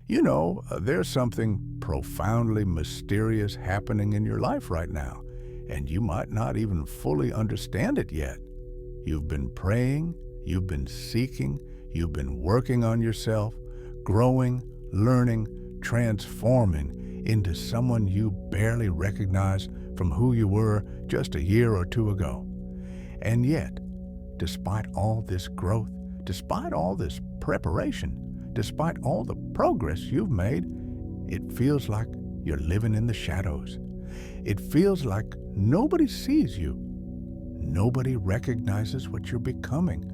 There's something profoundly mysterious happening in your life right now, and you might not even fully understand it yet. You've been praying, you've been seeking, you've been working on yourself, growing, learning, transforming into someone you barely recognize from who you were just a year or two ago. And yet, despite all this growth, despite all this preparation, despite all the progress you've made, it feels like you're living in the shadows. It feels like nobody sees you. Nobody recognizes what you're becoming.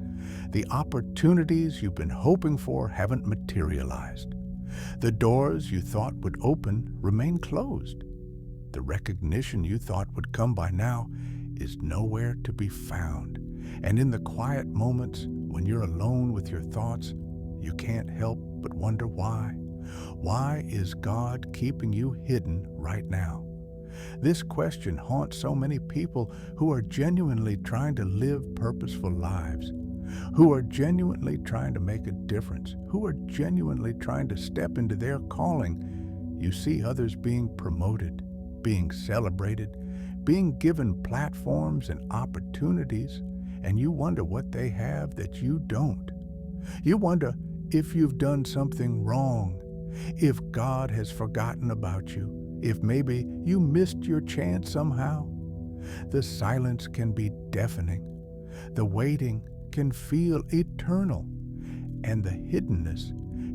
The opportunities you've been hoping for haven't materialized. The doors you thought would open remain closed. The recognition you thought would come by now is nowhere to be found. And in the quiet moments when you're alone with your thoughts, you can't help but wonder why. Why is God keeping you hidden right now? This question haunts so many people who are genuinely trying to live purposeful lives, who are genuinely trying to make a difference, who are genuinely trying to step into their calling. You see others being promoted, being celebrated, being given platforms and opportunities, and you wonder what they have that you don't. You wonder if you've done something wrong, if God has forgotten about you, if maybe you missed your chance somehow. The silence can be deafening. The waiting can feel eternal. And the hiddenness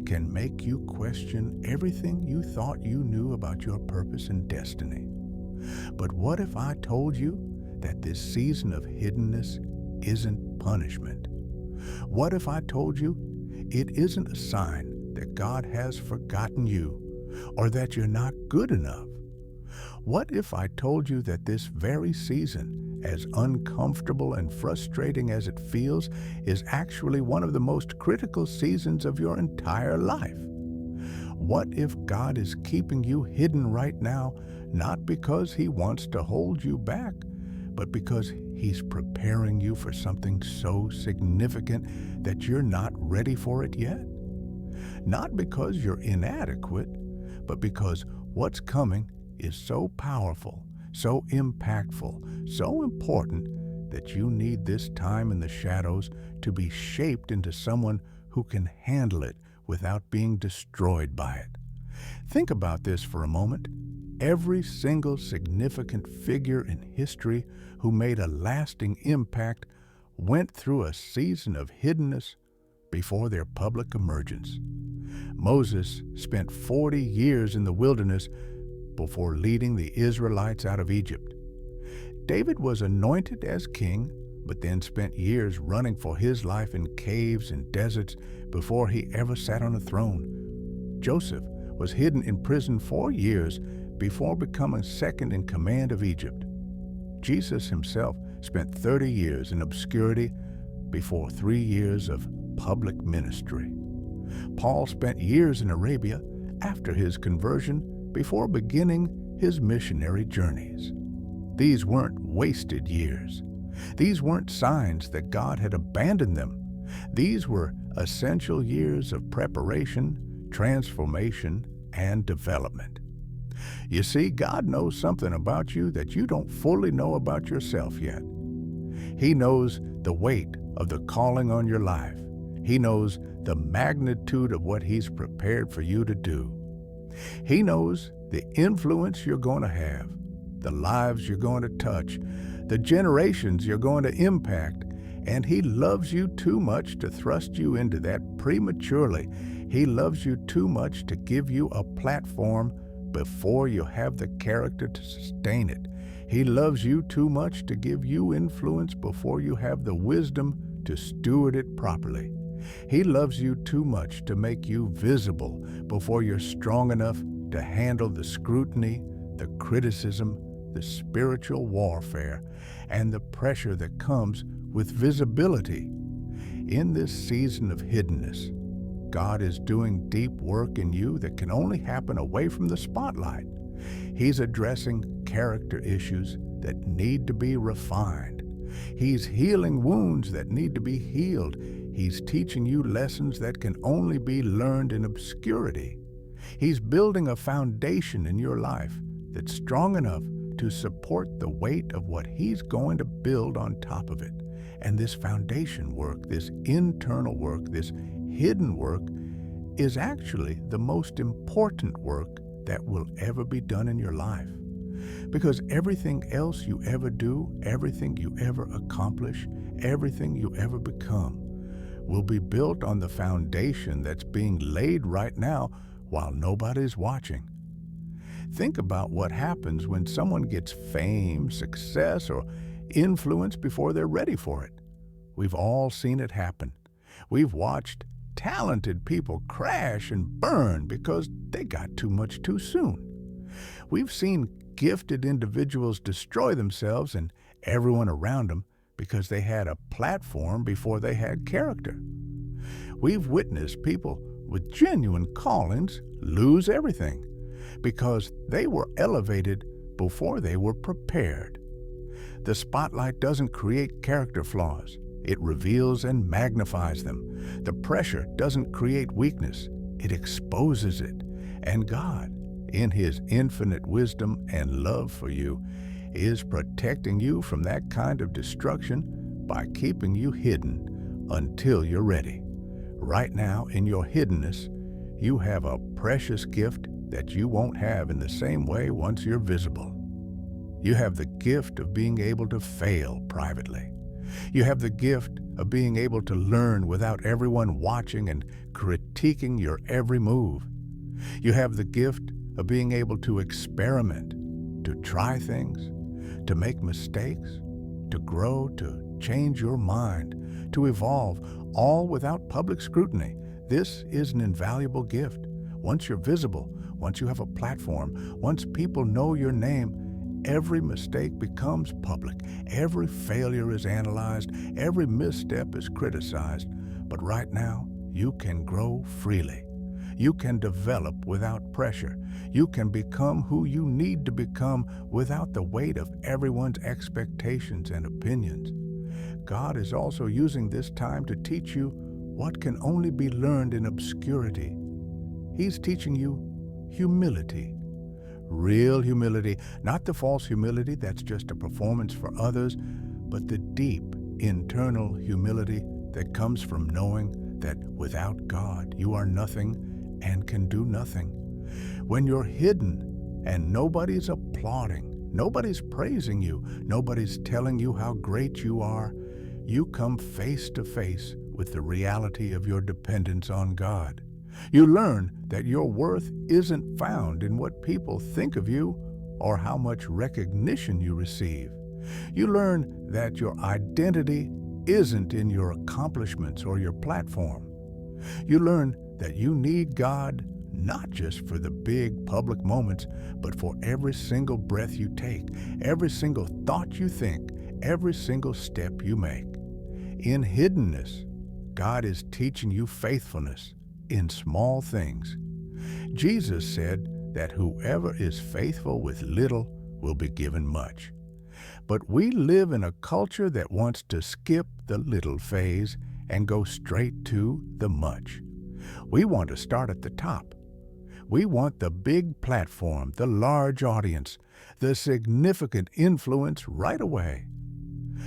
can make you question everything you thought you knew about your purpose and destiny. But what if I told you that this season of hiddenness isn't punishment? What if I told you it isn't a sign that God has forgotten you or that you're not good enough? What if I told you that this very season, as uncomfortable and frustrating as it feels, is actually one of the most critical seasons of your entire life? What if God is keeping you hidden right now, not because He wants to hold you back, but because He's preparing you for something so significant that you're not ready for it yet? Not because you're inadequate, but because what's coming is so powerful, so impactful, so important that you need this time in the shadows to be shaped into someone who can handle it without being destroyed by it. Think about this for a moment. Every single significant figure in history who made a lasting impact went through a season of hiddenness before their public emergence. Moses spent 40 years in the wilderness before leading the Israelites out of Egypt. David was anointed as king, but then spent years running for his life in caves and deserts before he ever sat on a throne. Joseph was hidden in prison 4 years before becoming second in command of Egypt. Jesus himself spent 30 years in obscurity before 3 years of public ministry. Paul spent years in Arabia after his conversion before beginning his missionary journeys. These weren't wasted years. These weren't signs that God had abandoned them. These were essential years of preparation, transformation, and development. You see, God knows something about you that you don't fully know about yourself yet. He knows the weight of the calling on your life. He knows the magnitude of what He's prepared for you to do. He knows the influence you're going to have, the lives you're going to touch, the generations you're going to impact, and He loves you too much to thrust you into that prematurely. He loves you too much to give you a platform before you have the character to sustain it. He loves you too much to give you influence before you have the wisdom to steward it properly. He loves you too much to make you visible before you're strong enough to handle the scrutiny, the criticism, the spiritual warfare, and the pressure that comes with visibility. In this season of hiddenness, God is doing deep work in you that can only happen away from the spotlight. He's addressing character issues that need to be refined. He's healing wounds that need to be healed. He's teaching you lessons that can only be learned in obscurity. He's building a foundation in your life that's strong enough to support the weight of what He's going to build on top of it. And this foundation work, this internal work, this hidden work, is actually the most important work that will ever be done in your life. Because everything else you ever do, everything you ever accomplish, everything you ever become will be built on the foundation that's being laid right now while nobody's watching. Think about what happens when someone gets fame, success, or influence before they're ready for it. We've all seen it happen. We've watched talented people crash and burn because they got too much too soon. We've seen gifted individuals destroy themselves and everyone around them because they had a platform before they had character. We've witnessed people with genuine callings lose everything because they were elevated before they were prepared. The spotlight doesn't create character flaws. It reveals and magnifies them. The pressure doesn't create weakness. It exposes it. And God, in His infinite wisdom and love for you, is protecting you from that kind of destruction by keeping you hidden until you're ready. Right now, in your hiddenness, you have a precious gift that you won't have in the same way once you're visible. You have the gift of being able to fail privately. You have the gift of being able to learn without everyone watching and critiquing your every move. You have the gift of being able to experiment, to try things, to make mistakes, to grow, to change your mind, to evolve, all without public scrutiny. This is an invaluable gift. Once you're visible, once you have a platform, once people know your name, every mistake becomes public. Every failure is analyzed. Every misstep is criticized. But right now, you can grow freely. You can develop without pressure. You can become who you need to become without the weight of everyone's expectations and opinions. God is also using this time to teach you what can only be learned in obscurity. He's teaching you humility. Real humility, not the false humility that's just a performance for others, but the deep internal humility that comes from knowing that without God you are nothing and can do nothing. When you're hidden and nobody's applauding, nobody's praising you, nobody's telling you how great you are, you come face to face with the reality of your dependence on God. You learn that your worth isn't found in what people think of you or how much recognition you receive. You learn that your identity isn't in your accomplishments or your platform. You learn that you need God not just for the big public moments, but for every single breath you take, every single thought you think, every single step you make. In hiddenness, God is teaching you faithfulness in small things. Jesus said that whoever is faithful with little will be given much. But we live in a culture that wants to skip the little phase and go straight to the much. We want to start at the top. We want the big platform, the large audience, the significant influence right away.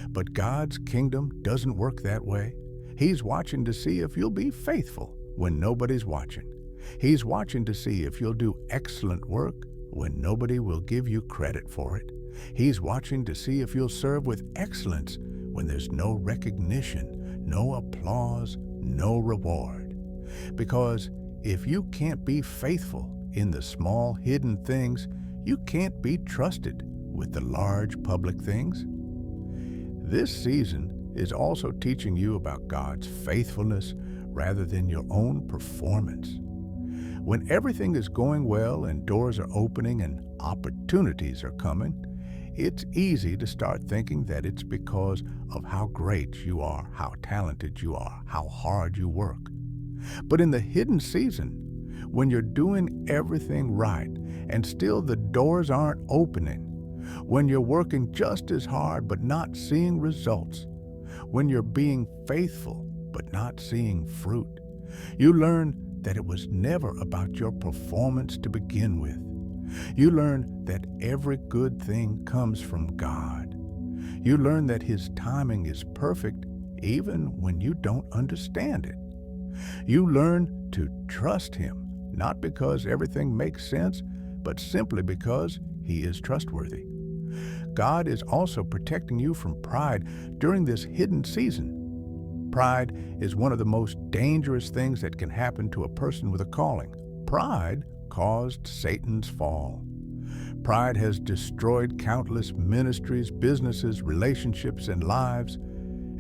But God's kingdom doesn't work that way. He's watching to see if you'll be faithful when nobody's watching. He's watching to see if you'll do excellent work when nobody will give you credit for it. He's watching to see if you'll serve with excellence when there's no recognition, no applause, no reward. Because if you can't be faithful in the small hidden things, you can't be trusted with the large public things. This season is also teaching you about God's faithfulness rather than your own performance. When everything is going well and doors are opening and opportunities are coming, it's easy to start thinking that it's because of how great you are, how talented you are, how hard you work. But in the hidden season, when you're doing everything right and still the doors aren't opening, when you're working just as hard but not seeing results, when you're being faithful but not seeing fruit, you learn that it was never about your performance to begin with. You learn that every good thing comes from God. You learn that His timing is perfect even when you don't understand it. You learn to trust Him, not because everything makes sense, but simply because He is trustworthy. God is also protecting you from pride during this hidden season. Pride is one of the most dangerous things that can happen to a person with a calling. Pride caused Satan's fall. Pride has destroyed countless ministries, businesses, relationships, and lives.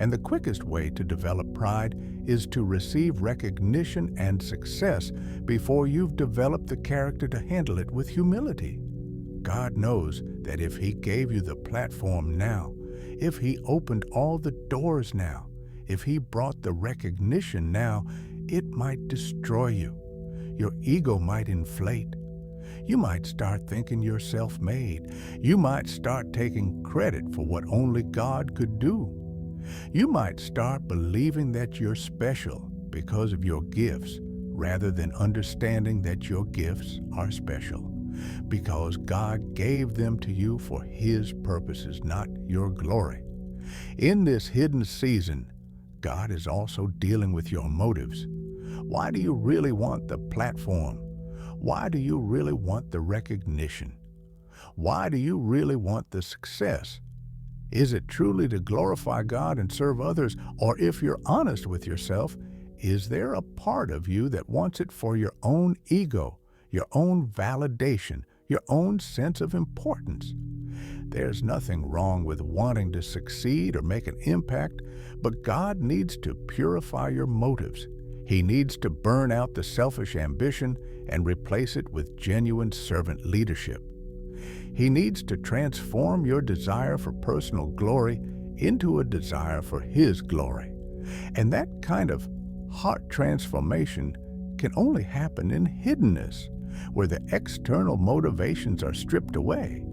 And the quickest way to develop pride is to receive recognition and success before you've developed the character to handle it with humility. God knows that if He gave you the platform now, if He opened all the doors now, if He brought the recognition now, it might destroy you. Your ego might inflate. You might start thinking you're self-made. You might start taking credit for what only God could do. You might start believing that you're special because of your gifts, rather than understanding that your gifts are special, because God gave them to you for His purposes, not your glory. In this hidden season, God is also dealing with your motives. Why do you really want the platform? Why do you really want the recognition? Why do you really want the success? Is it truly to glorify God and serve others? Or if you're honest with yourself, is there a part of you that wants it for your own ego, your own validation, your own sense of importance? There's nothing wrong with wanting to succeed or make an impact, but God needs to purify your motives. He needs to burn out the selfish ambition and replace it with genuine servant leadership. He needs to transform your desire for personal glory into a desire for His glory. And that kind of heart transformation can only happen in hiddenness, where the external motivations are stripped away.